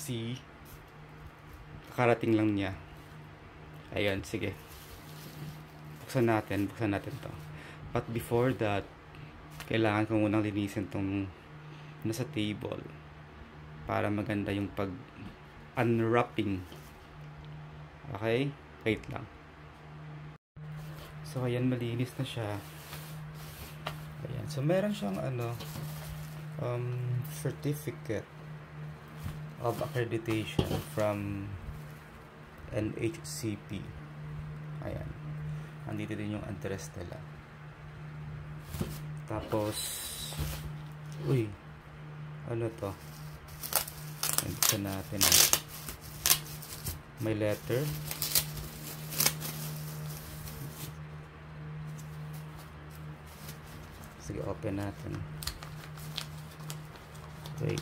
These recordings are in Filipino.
see. Kakarating lang niya. Ayan, sige. Buksan natin to. But before that, kailangan ko munang linisin tong nasa table para maganda yung pag unwrapping. Okay? Wait lang. So ayan, malinis na siya. Ayan. So meron siyang certificate of accreditation from NHCP. Ayan. Andito din yung address nila. Tapos uy, ano to? Ito natin. May letter. Sige, open natin. Wait.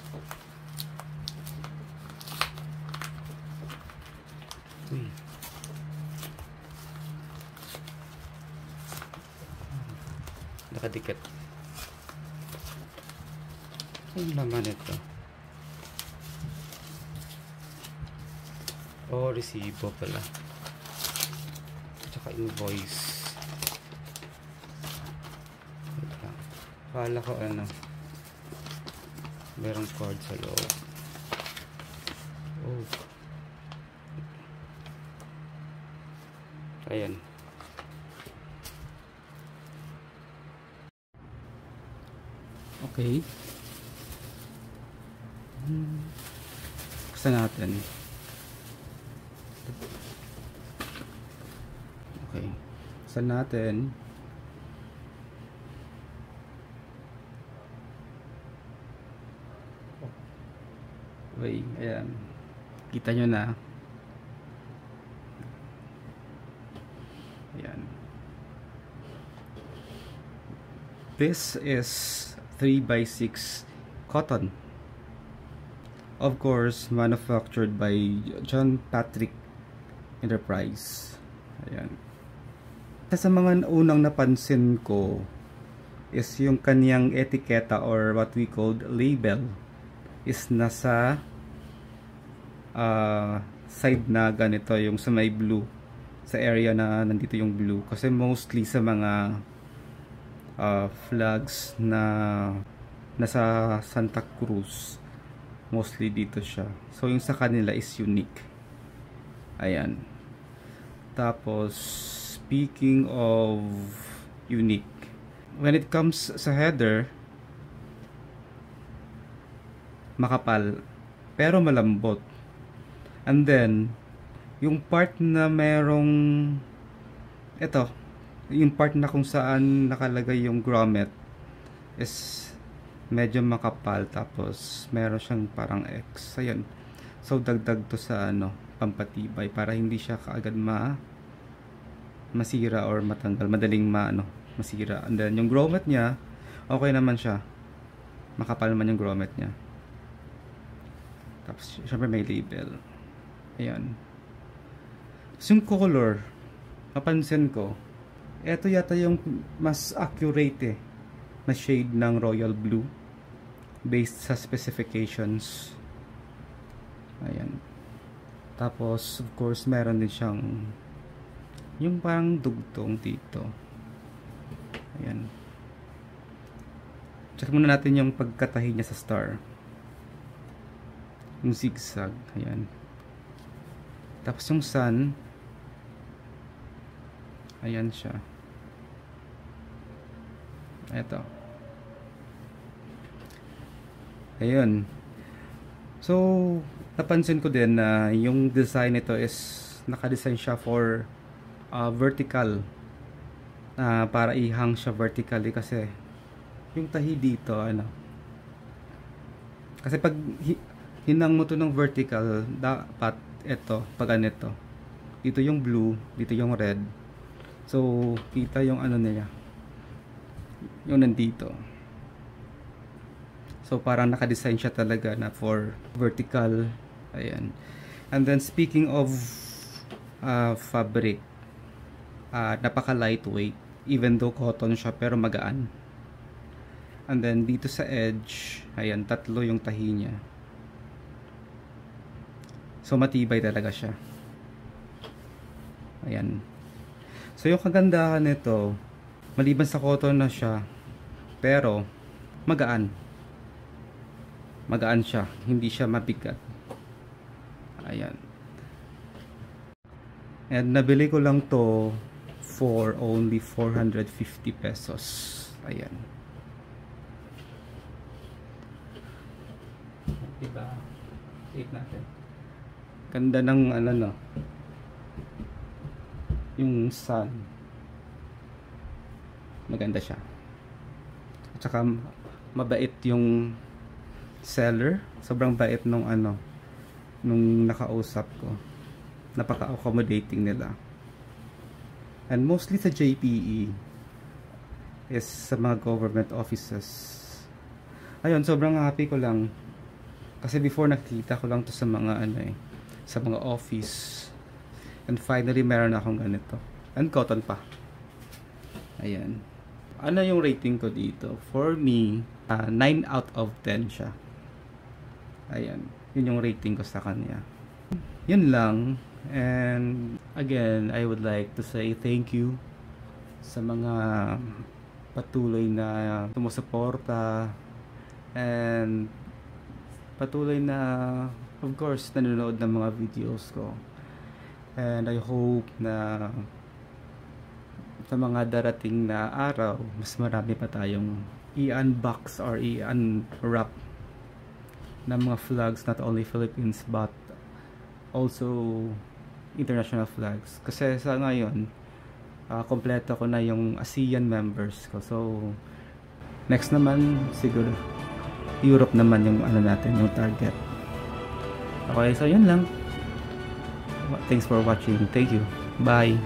Uy. Nakadikit. Ano naman ito? Oh, resibo pala. Tsaka invoice. Kala ko merong card sa loob. Oh. Ayan. Okay. Buksan natin. Okay. Buksan natin. Okay, ayan. Kita nyo na. Ayan. This is 3x6 cotton. Of course, manufactured by John Patrick Enterprise. Ayan. Sa mga unang napansin ko is yung kanyang etiketa or what we called label is nasa side na ganito, yung sa may blue, sa area na nandito yung blue, kasi mostly sa mga flags na nasa Santa Cruz, mostly dito siya. So yung sa kanila is unique. Ayan. Tapos speaking of unique, when it comes sa header, makapal pero malambot. And then yung part na merong ito, yung part na kung saan nakalagay yung grommet is medyo makapal, tapos meron siyang parang X. Ayun. So dagdag to sa pampatibay para hindi siya kaagad masira or matanggal, madaling masira. And then yung grommet niya, okay naman siya, makapal man yung grommet niya. Tapos syempre may label. Ayan. So yung color, napansin ko, eto yata yung mas accurate na shade ng royal blue based sa specifications. Ayan. Tapos of course meron din siyang yung parang dugtong dito. Ayan. Check muna natin yung pagkatahi niya sa star. Yung zigzag. Ayan. Tapos yung sun, ayan siya. Eto. Ayun. So napansin ko din na yung design nito is naka-design siya for vertical, para ihang siya vertically, kasi yung tahi dito kasi pag hinang mo to ng vertical, dapat ito, pag ganito, dito yung blue, dito yung red, so kita yung nila, yung nandito. So parang naka-design siya talaga na for vertical. Ayan. And then speaking of fabric, napaka lightweight, even though cotton siya pero magaan. And then dito sa edge, ayan, tatlo yung tahi niya. So matibay talaga siya. Ayan. So yung kagandahan nito, maliban sa cotton na siya, pero magaan. Magaan siya, hindi siya mabigat. Ayan. And nabili ko lang to for only 450 pesos. Ayan. Diba? Wait natin. Ganda ng ano no. Yung sun. Maganda siya. At saka mabait yung seller. Sobrang bait nung ano, nung nakausap ko. Napaka-accommodating nila. And mostly sa JPE is sa mga government offices. Ayun, sobrang happy ko lang. Kasi before nakita ko lang to sa mga ano eh, sa mga office. And finally meron akong ganito. And cotton pa. Ayan. Ano yung rating ko dito? For me, 9 out of 10 siya. Ayan. Yun yung rating ko sa kanya. Yun lang. And again, I would like to say thank you sa mga patuloy na sumusuporta and patuloy na, of course, nanonood ng mga videos ko. And I hope na sa mga darating na araw, mas marami pa tayong i-unbox or i-unwrap ng mga flags, not only Philippines but also international flags. Kasi sa ngayon, kompleto ko na yung ASEAN members ko. So, next naman, siguro, Europe naman yung ano natin, yung target. Okay, so yun lang. Thanks for watching. Thank you. Bye.